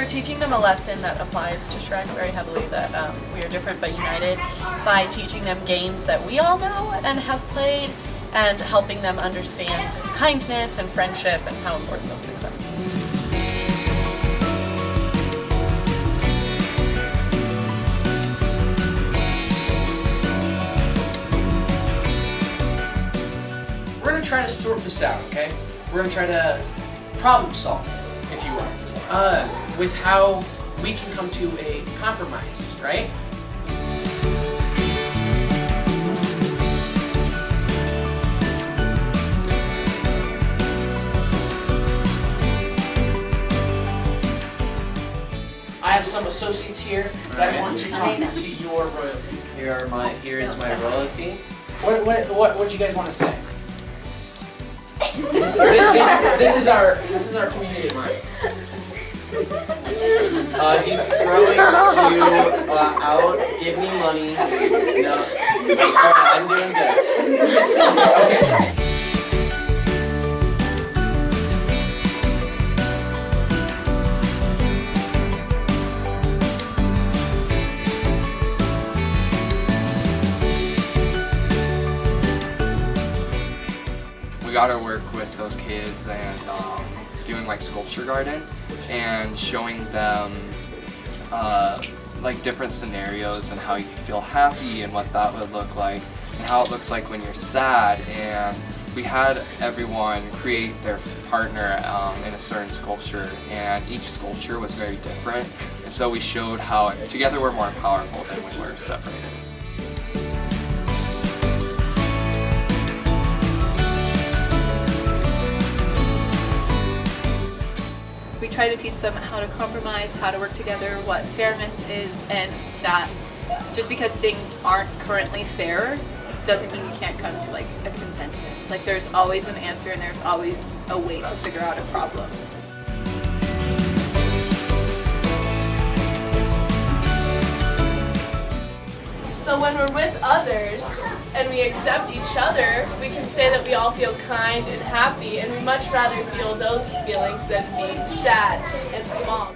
we're teaching them a lesson that applies to Shrek very heavily, that we are different but united, by teaching them games that we all know and have played, and helping them understand kindness and friendship and how important those things are. We're going to try to sort this out, okay? We're going to try to problem solve, if you will, with how we can come to a compromise, right? I have some associates here that want to talk to your royalty. Here is my royalty. What do you guys want to say? This is our community mind. He's throwing you out. Give me money. No. Alright, I'm doing good. Okay. We got to work with those kids and doing like sculpture garden and showing them like different scenarios and how you can feel happy and what that would look like and how it looks like when you're sad. And we had everyone create their partner in a certain sculpture, and each sculpture was very different, and so we showed how together we're more powerful than when we're separated. We try to teach them how to compromise, how to work together, what fairness is, and that just because things aren't currently fair doesn't mean you can't come to like a consensus. Like there's always an answer and there's always a way to figure out a problem. So when we're with others and we accept each other, we can say that we all feel kind and happy, and we much rather feel those feelings than being sad and small.